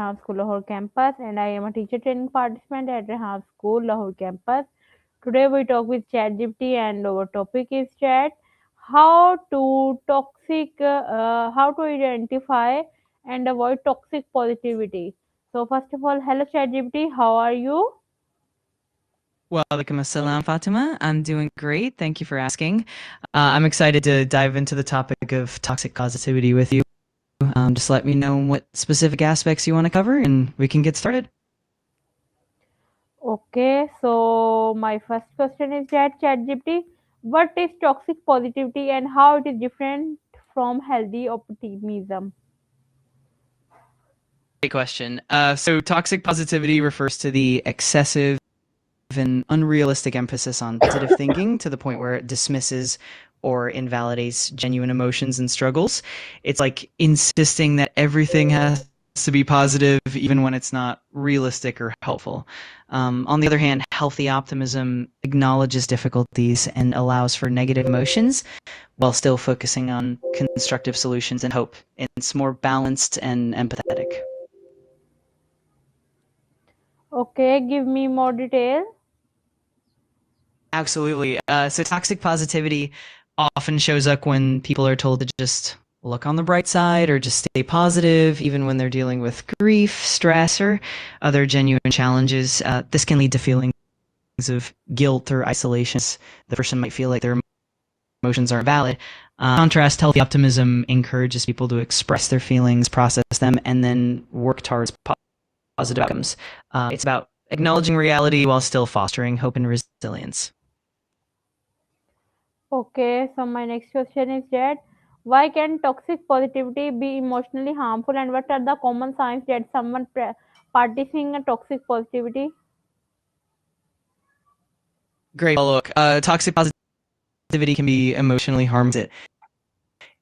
Rehan School Lahore campus, and I am a teacher training participant at Rehan School Lahore campus. Today we talk with ChatGPT, and our topic is chat how to identify and avoid toxic positivity. So first of all, hello ChatGPT, how are you? Wa alaikum assalam, Fatima. I'm doing great. Thank you for asking. I'm excited to dive into the topic of toxic positivity with you. Just let me know what specific aspects you want to cover, and we can get started. Okay, so my first question is that ChatGPT, what is toxic positivity and how it is different from healthy optimism? Great question. So, toxic positivity refers to the excessive and unrealistic emphasis on positive thinking to the point where it dismisses or invalidates genuine emotions and struggles. It's like insisting that everything has to be positive, even when it's not realistic or helpful. On the other hand, healthy optimism acknowledges difficulties and allows for negative emotions while still focusing on constructive solutions and hope. It's more balanced and empathetic. Okay, give me more detail. Absolutely. So toxic positivity often shows up when people are told to just look on the bright side or just stay positive, even when they're dealing with grief, stress, or other genuine challenges. This can lead to feelings of guilt or isolation. The person might feel like their emotions aren't valid. Contrast, healthy optimism encourages people to express their feelings, process them, and then work towards positive outcomes. It's about acknowledging reality while still fostering hope and resilience. Okay, so my next question is that why can toxic positivity be emotionally harmful and what are the common signs that someone practicing a toxic positivity? Great. Well, look, toxic positivity can be emotionally harmful. It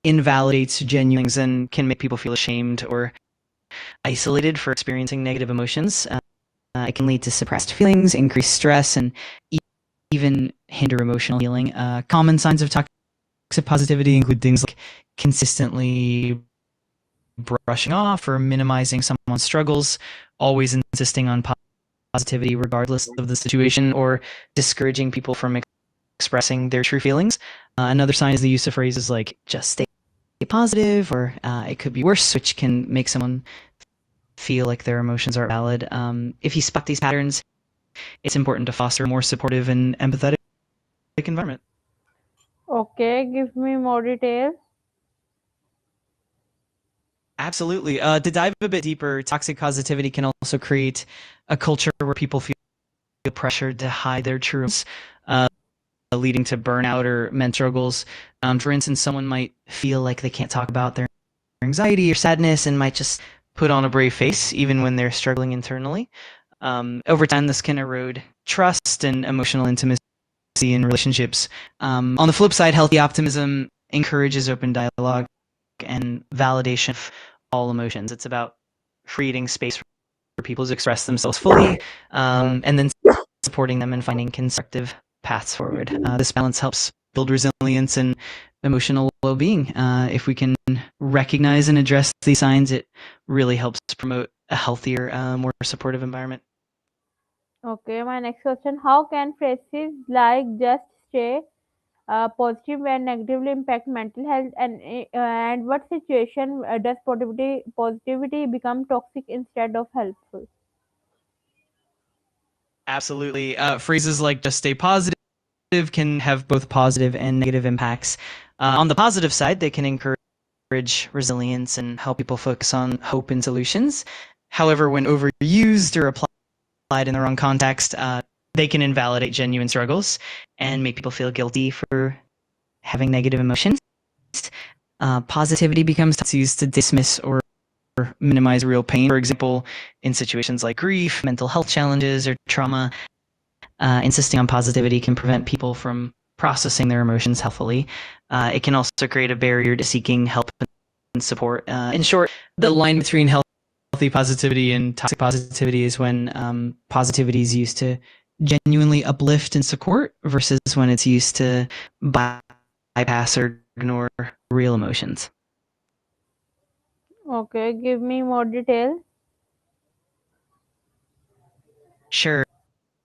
invalidates genuine feelings and can make people feel ashamed or isolated for experiencing negative emotions. It can lead to suppressed feelings, increased stress, and even hinder emotional healing. Common signs of toxic positivity include things like consistently brushing off or minimizing someone's struggles, always insisting on positivity regardless of the situation, or discouraging people from expressing their true feelings. Another sign is the use of phrases like just stay positive or it could be worse, which can make someone feel like their emotions are valid. If you spot these patterns, it's important to foster a more supportive and empathetic environment. Okay, give me more detail. Absolutely. To dive a bit deeper, toxic positivity can also create a culture where people feel pressured to hide their truths, leading to burnout or mental struggles. For instance, someone might feel like they can't talk about their anxiety or sadness and might just put on a brave face even when they're struggling internally. Over time, this can erode trust and emotional intimacy in relationships. On the flip side, healthy optimism encourages open dialogue and validation of all emotions. It's about creating space for people to express themselves fully, and then supporting them and finding constructive paths forward. This balance helps build resilience and emotional well-being. If we can recognize and address these signs, it really helps promote a healthier, more supportive environment. Okay, my next question, how can phrases like just stay positive and negatively impact mental health and what situation does positivity become toxic instead of helpful? Absolutely. Phrases like just stay positive can have both positive and negative impacts. On the positive side, they can encourage resilience and help people focus on hope and solutions. However, when overused or applied in the wrong context, they can invalidate genuine struggles and make people feel guilty for having negative emotions. Positivity becomes used to dismiss or minimize real pain. For example, in situations like grief, mental health challenges, or trauma, insisting on positivity can prevent people from processing their emotions healthily. It can also create a barrier to seeking help and support. In short, the line between healthy positivity and toxic positivity is when positivity is used to genuinely uplift and support versus when it's used to bypass or ignore real emotions. Okay, give me more detail. Sure.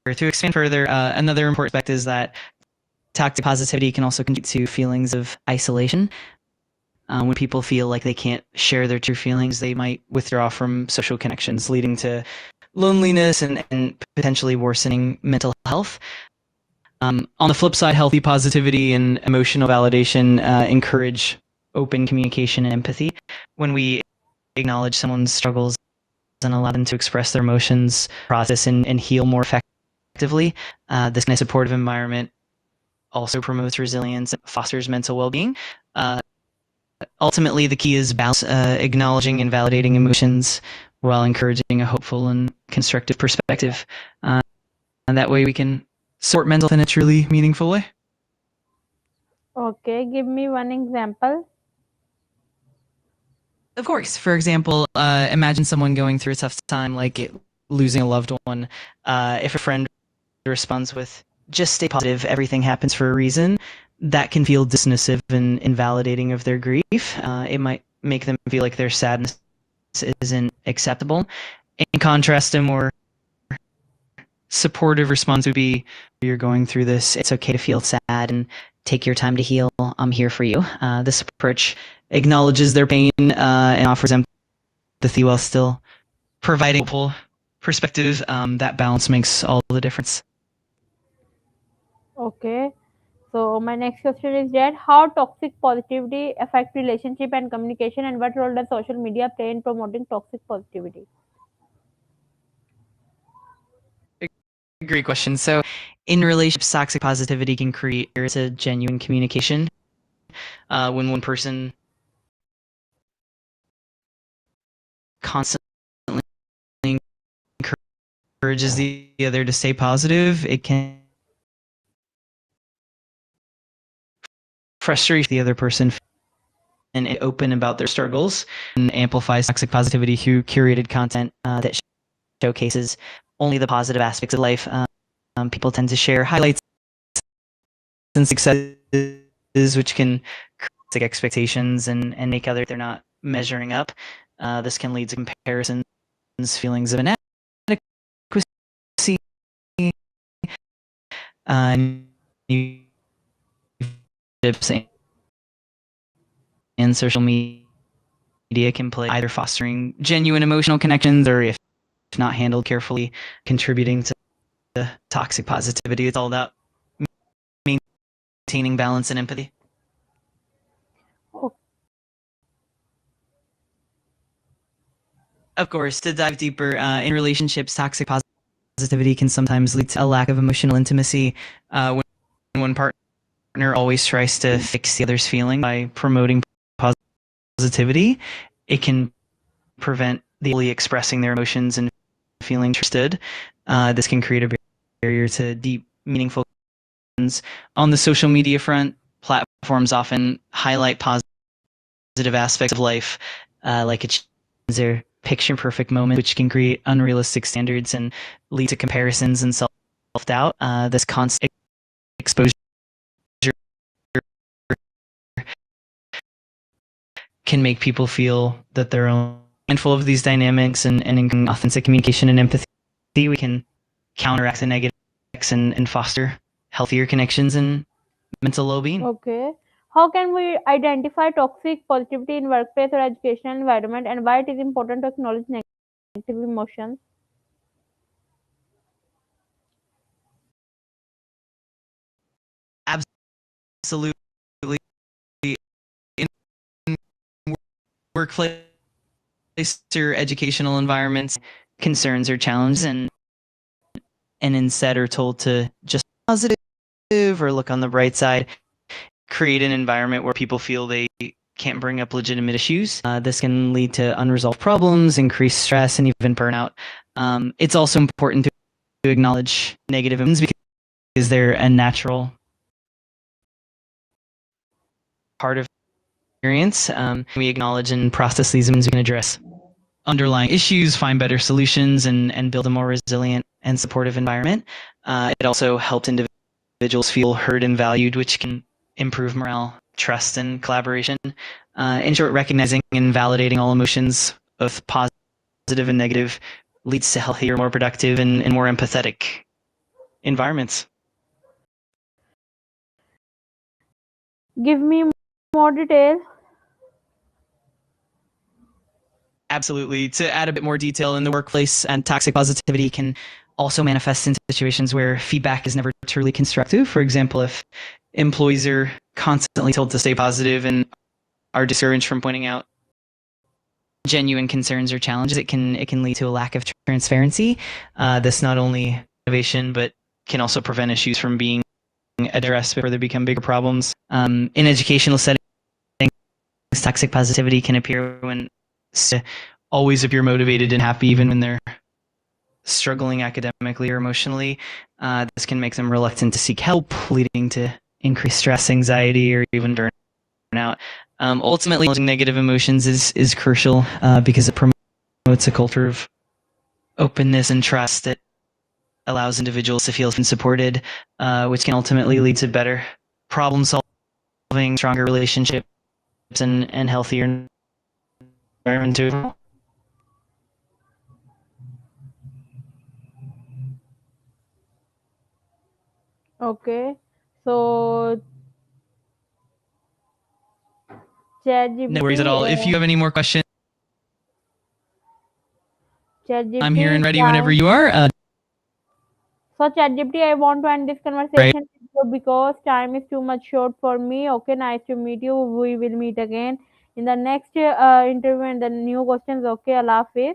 To expand further, another important aspect is that toxic positivity can also contribute to feelings of isolation. When people feel like they can't share their true feelings, they might withdraw from social connections, leading to loneliness and potentially worsening mental health. On the flip side, healthy positivity and emotional validation encourage open communication and empathy. When we acknowledge someone's struggles and allow them to express their emotions, process, and heal more effectively, this kind of supportive environment also promotes resilience and fosters mental well-being. Ultimately, the key is balance, acknowledging and validating emotions while encouraging a hopeful and constructive perspective. And that way we can support mental health in a truly meaningful way. Okay, give me one example. Of course. For example, imagine someone going through a tough time, like losing a loved one. If a friend responds with, just stay positive, everything happens for a reason, that can feel dismissive and invalidating of their grief. It might make them feel like their sadness isn't acceptable. In contrast, a more supportive response would be, you're going through this, it's okay to feel sad and take your time to heal. I'm here for you. This approach acknowledges their pain and offers empathy while still providing hopeful perspective. That balance makes all the difference. Okay. So my next question is that how toxic positivity affect relationship and communication, and what role does social media play in promoting toxic positivity? Great question. So, in relationships, toxic positivity can create a genuine communication. When one person constantly encourages the other to stay positive, it can frustrate the other person and open about their struggles and amplifies toxic positivity through curated content that showcases only the positive aspects of life. People tend to share highlights and successes, which can create expectations and make others they're not measuring up. This can lead to comparisons, feelings of inadequacy, and and social media can play either fostering genuine emotional connections or, if not handled carefully, contributing to toxic positivity. It's all about maintaining balance and empathy. O- Of course, to dive deeper, in relationships, toxic positivity can sometimes lead to a lack of emotional intimacy. When one partner always tries to fix the other's feeling by promoting positivity, it can prevent the fully expressing their emotions and feeling understood. This can create a barrier to deep, meaningful connections. On the social media front, platforms often highlight positive aspects of life, like achievements or picture perfect moments, which can create unrealistic standards and lead to comparisons and self doubt. This constant exposure can make people feel that they're mindful of these dynamics and in authentic communication and empathy. We can counteract the negative effects and foster healthier connections and mental well-being. Okay. How can we identify toxic positivity in workplace or educational environment, and why it is important to acknowledge negative emotions? Absolutely. In workplace or educational environments, concerns or challenges, and instead are told to just positive or look on the bright side, create an environment where people feel they can't bring up legitimate issues. This can lead to unresolved problems, increased stress, and even burnout. It's also important to acknowledge negative emotions because they're a natural part of experience. We acknowledge and process these emotions, we can address underlying issues, find better solutions, and build a more resilient and supportive environment. It also helps individuals feel heard and valued, which can improve morale, trust, and collaboration. In short, recognizing and validating all emotions, both positive and negative, leads to healthier, more productive, and more empathetic environments. Give me more detail. Absolutely. To add a bit more detail in the workplace, and toxic positivity can also manifest in situations where feedback is never truly constructive. For example, if employees are constantly told to stay positive and are discouraged from pointing out genuine concerns or challenges, it can lead to a lack of transparency. This not only innovation, but can also prevent issues from being addressed before they become bigger problems. In educational settings, toxic positivity can appear when always appear motivated and happy, even when they're struggling academically or emotionally. This can make them reluctant to seek help, leading to increased stress, anxiety, or even burnout. Ultimately, managing negative emotions is crucial because it promotes a culture of openness and trust that allows individuals to feel supported, which can ultimately lead to better problem solving, stronger relationships, and healthier environment too. Okay. So No worries at ChatGPT, all. If you have any more questions, I'm here and ChatGPT ready whenever time. you are. So ChatGPT, I want to end this Right. conversation with you because time is too much short for me. Okay, nice to meet you. We will meet again in the next interview and the new questions. Okay, Allah Hafiz.